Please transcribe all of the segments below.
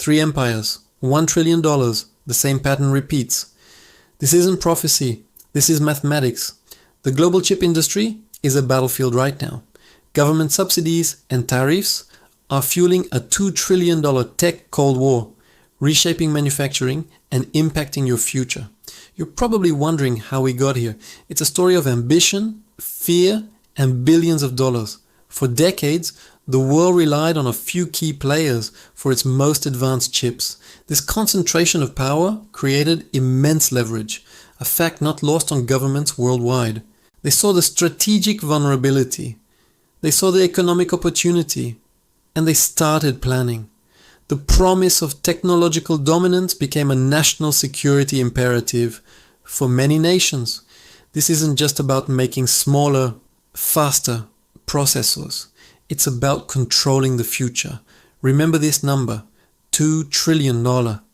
Three empires, $1 trillion, the same pattern repeats. This isn't prophecy, this is mathematics. The global chip industry is a battlefield right now. Government subsidies and tariffs are fueling a $2 trillion tech Cold War, reshaping manufacturing and impacting your future. You're probably wondering how we got here. It's a story of ambition, fear, and billions of dollars. For decades, the world relied on a few key players for its most advanced chips. This concentration of power created immense leverage, a fact not lost on governments worldwide. They saw the strategic vulnerability, they saw the economic opportunity, and they started planning. The promise of technological dominance became a national security imperative for many nations. This isn't just about making smaller, faster processors. It's about controlling the future. Remember this number, $2 trillion.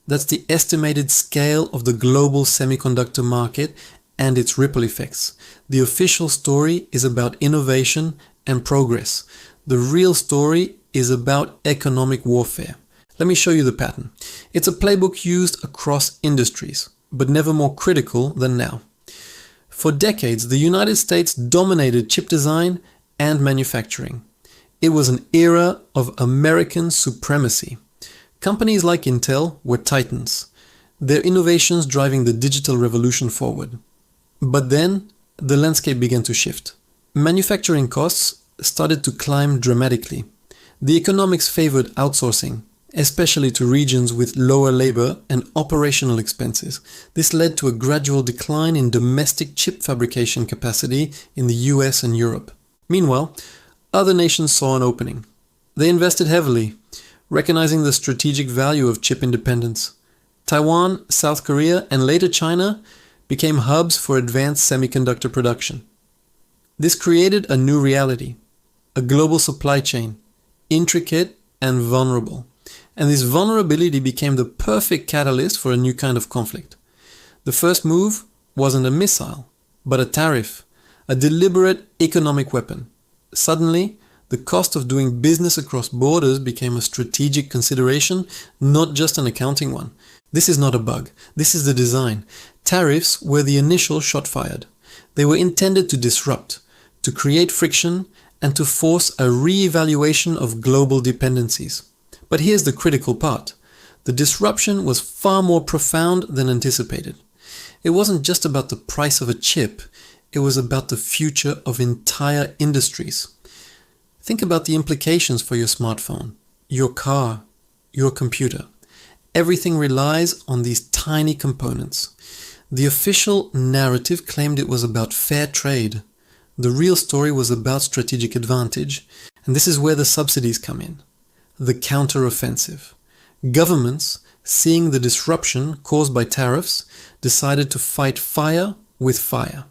That's the estimated scale of the global semiconductor market and its ripple effects. The official story is about innovation and progress. The real story is about economic warfare. Let me show you the pattern. It's a playbook used across industries, but never more critical than now. For decades, the United States dominated chip design and manufacturing. It was an era of American supremacy. Companies like Intel were titans, their innovations driving the digital revolution forward. But then, the landscape began to shift. Manufacturing costs started to climb dramatically. The economics favored outsourcing, especially to regions with lower labor and operational expenses. This led to a gradual decline in domestic chip fabrication capacity in the US and Europe. Meanwhile, other nations saw an opening. They invested heavily, recognizing the strategic value of chip independence. Taiwan, South Korea, and later China became hubs for advanced semiconductor production. This created a new reality, a global supply chain, intricate and vulnerable. And this vulnerability became the perfect catalyst for a new kind of conflict. The first move wasn't a missile, but a tariff, a deliberate economic weapon. Suddenly, the cost of doing business across borders became a strategic consideration, not just an accounting one. This is not a bug. This is the design. Tariffs were the initial shot fired. They were intended to disrupt, to create friction, and to force a re-evaluation of global dependencies. But here's the critical part. The disruption was far more profound than anticipated. It wasn't just about the price of a chip. It was about the future of entire industries. Think about the implications for your smartphone, your car, your computer. Everything relies on these tiny components. The official narrative claimed it was about fair trade. The real story was about strategic advantage, and this is where the subsidies come in. The counter-offensive. Governments, seeing the disruption caused by tariffs, decided to fight fire with fire.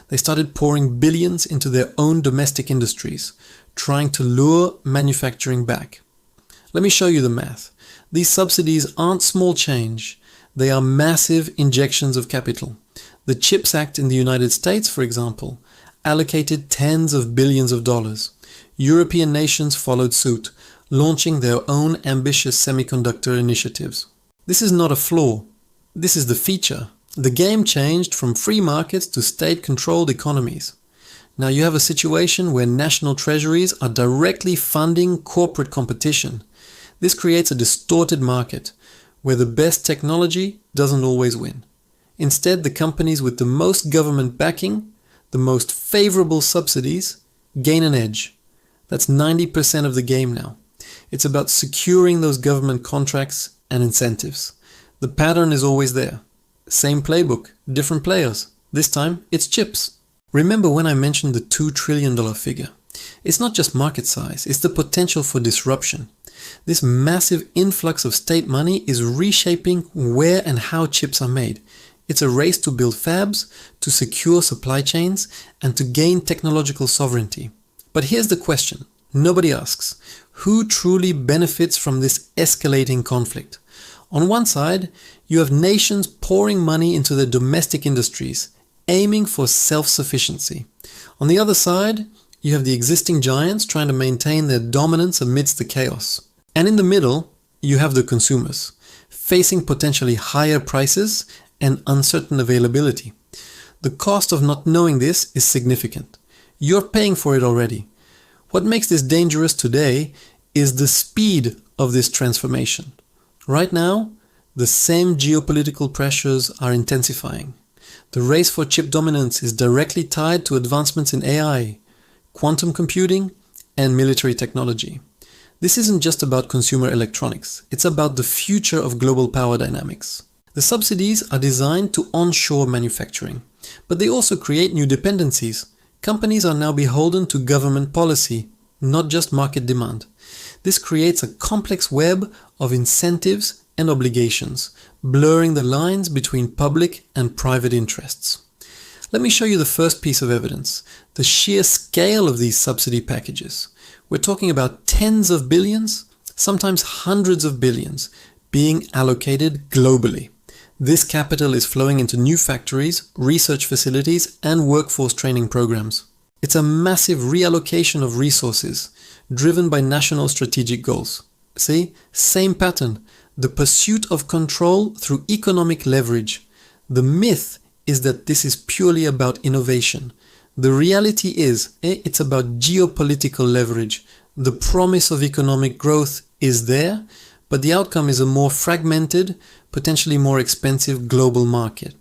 They started pouring billions into their own domestic industries, trying to lure manufacturing back. Let me show you the math. These subsidies aren't small change. They are massive injections of capital. The CHIPS Act in the United States, for example, allocated tens of billions of dollars. European nations followed suit, launching their own ambitious semiconductor initiatives. This is not a flaw. This is the feature. The game changed from free markets to state-controlled economies. Now you have a situation where national treasuries are directly funding corporate competition. This creates a distorted market, where the best technology doesn't always win. Instead, the companies with the most government backing, the most favorable subsidies, gain an edge. That's 90% of the game now. It's about securing those government contracts and incentives. The pattern is always there. Same playbook, different players. This time, it's chips. Remember when I mentioned the $2 trillion figure? It's not just market size, it's the potential for disruption. This massive influx of state money is reshaping where and how chips are made. It's a race to build fabs, to secure supply chains, and to gain technological sovereignty. But here's the question nobody asks. Who truly benefits from this escalating conflict? On one side, you have nations pouring money into their domestic industries, aiming for self-sufficiency. On the other side, you have the existing giants trying to maintain their dominance amidst the chaos. And in the middle, you have the consumers, facing potentially higher prices and uncertain availability. The cost of not knowing this is significant. You're paying for it already. What makes this dangerous today is the speed of this transformation. Right now, the same geopolitical pressures are intensifying. The race for chip dominance is directly tied to advancements in AI, quantum computing, and military technology. This isn't just about consumer electronics, it's about the future of global power dynamics. The subsidies are designed to onshore manufacturing, but they also create new dependencies. Companies are now beholden to government policy, not just market demand. This creates a complex web of incentives and obligations, blurring the lines between public and private interests. Let me show you the first piece of evidence, the sheer scale of these subsidy packages. We're talking about tens of billions, sometimes hundreds of billions, being allocated globally. This capital is flowing into new factories, research facilities, and workforce training programs. It's a massive reallocation of resources, driven by national strategic goals. See, same pattern, the pursuit of control through economic leverage. The myth is that this is purely about innovation. The reality is, it's about geopolitical leverage. The promise of economic growth is there, but the outcome is a more fragmented, potentially more expensive global market.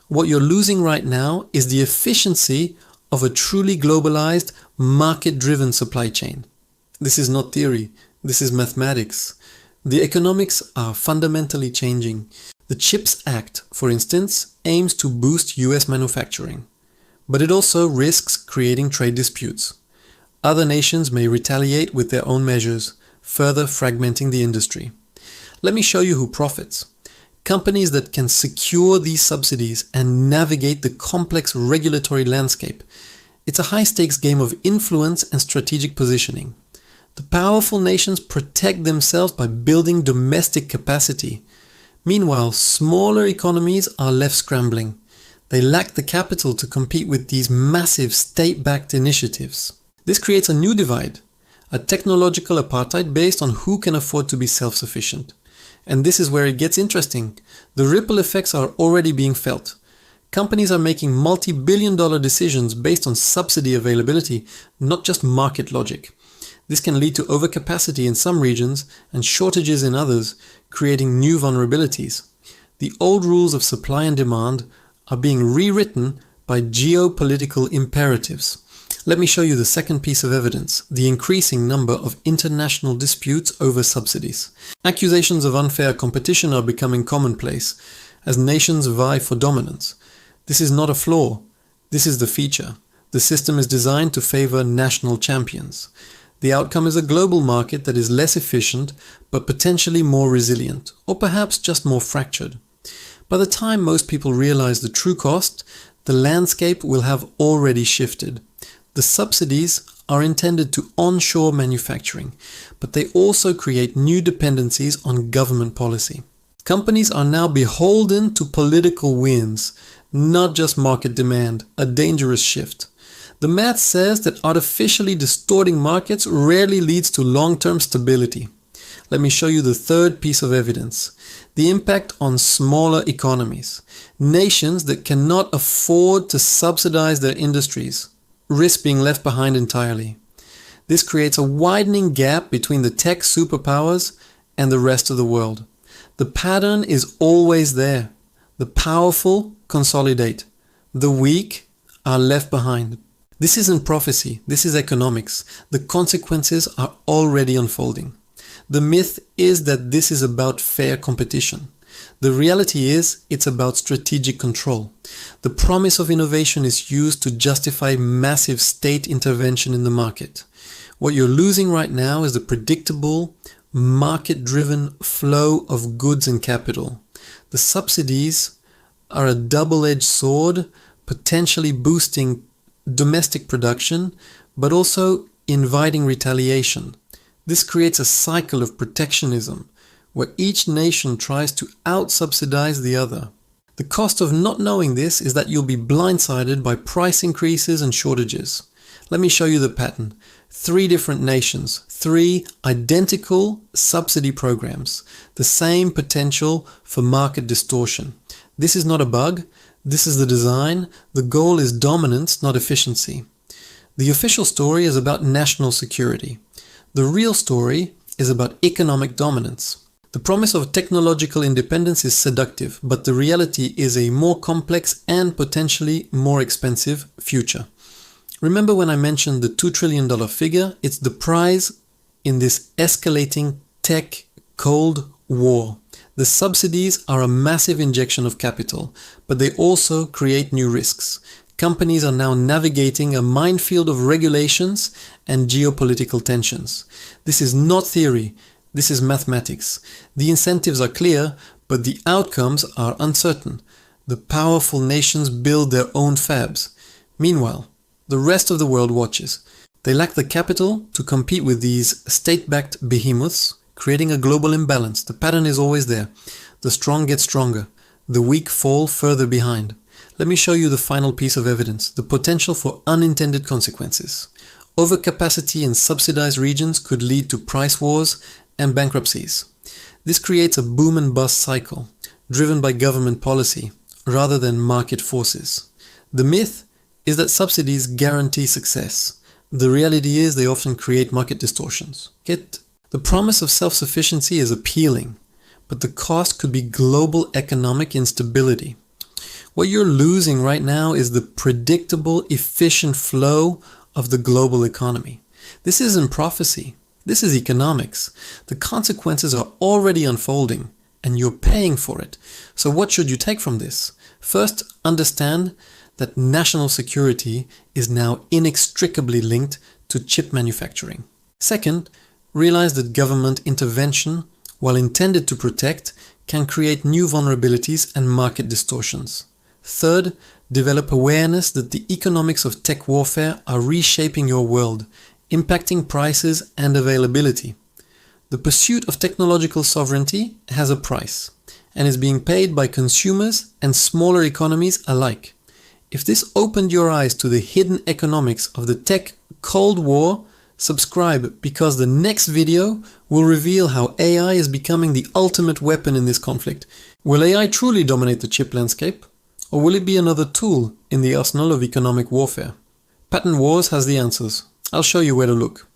What you're losing right now is the efficiency of a truly globalized, market-driven supply chain. This is not theory, this is mathematics. The economics are fundamentally changing. The CHIPS Act, for instance, aims to boost US manufacturing, but it also risks creating trade disputes. Other nations may retaliate with their own measures, further fragmenting the industry. Let me show you who profits. Companies that can secure these subsidies and navigate the complex regulatory landscape. It's a high-stakes game of influence and strategic positioning. The powerful nations protect themselves by building domestic capacity. Meanwhile, smaller economies are left scrambling. They lack the capital to compete with these massive state-backed initiatives. This creates a new divide, a technological apartheid based on who can afford to be self-sufficient. And this is where it gets interesting. The ripple effects are already being felt. Companies are making multi-billion-dollar decisions based on subsidy availability, not just market logic. This can lead to overcapacity in some regions and shortages in others, creating new vulnerabilities. The old rules of supply and demand are being rewritten by geopolitical imperatives. Let me show you the second piece of evidence, the increasing number of international disputes over subsidies. Accusations of unfair competition are becoming commonplace as nations vie for dominance. This is not a flaw, this is the feature. The system is designed to favor national champions. The outcome is a global market that is less efficient but potentially more resilient, or perhaps just more fractured. By the time most people realize the true cost, the landscape will have already shifted. The subsidies are intended to onshore manufacturing, but they also create new dependencies on government policy. Companies are now beholden to political wins, not just market demand, a dangerous shift. The math says that artificially distorting markets rarely leads to long-term stability. Let me show you the third piece of evidence, the impact on smaller economies. Nations that cannot afford to subsidize their industries risk being left behind entirely. This creates a widening gap between the tech superpowers and the rest of the world. The pattern is always there. The powerful consolidate. The weak are left behind. This isn't prophecy, this is economics. The consequences are already unfolding. The myth is that this is about fair competition. The reality is, it's about strategic control. The promise of innovation is used to justify massive state intervention in the market. What you're losing right now is the predictable, market-driven flow of goods and capital. The subsidies are a double-edged sword, potentially boosting domestic production, but also inviting retaliation. This creates a cycle of protectionism, where each nation tries to out-subsidize the other. The cost of not knowing this is that you'll be blindsided by price increases and shortages. Let me show you the pattern. 3 different nations, 3 identical subsidy programs, the same potential for market distortion. This is not a bug, this is the design. The goal is dominance, not efficiency. The official story is about national security. The real story is about economic dominance. The promise of technological independence is seductive, but the reality is a more complex and potentially more expensive future. Remember when I mentioned the $2 trillion figure? It's the prize in this escalating tech Cold War. The subsidies are a massive injection of capital, but they also create new risks. Companies are now navigating a minefield of regulations and geopolitical tensions. This is not theory, this is mathematics. The incentives are clear, but the outcomes are uncertain. The powerful nations build their own fabs. Meanwhile, the rest of the world watches. They lack the capital to compete with these state-backed behemoths, creating a global imbalance. The pattern is always there. The strong get stronger. The weak fall further behind. Let me show you the final piece of evidence, the potential for unintended consequences. Overcapacity in subsidized regions could lead to price wars and bankruptcies. This creates a boom and bust cycle, driven by government policy, rather than market forces. The myth is that subsidies guarantee success. The reality is they often create market distortions. The promise of self-sufficiency is appealing, but the cost could be global economic instability. What you're losing right now is the predictable, efficient flow of the global economy. This isn't prophecy. This is economics. The consequences are already unfolding, and you're paying for it. So what should you take from this? First, understand that national security is now inextricably linked to chip manufacturing. Second, realize that government intervention, while intended to protect, can create new vulnerabilities and market distortions. Third, develop awareness that the economics of tech warfare are reshaping your world, impacting prices and availability. The pursuit of technological sovereignty has a price, and is being paid by consumers and smaller economies alike. If this opened your eyes to the hidden economics of the tech Cold War, subscribe, because the next video will reveal how AI is becoming the ultimate weapon in this conflict. Will AI truly dominate the chip landscape? Or will it be another tool in the arsenal of economic warfare? Patent Wars has the answers. I'll show you where to look.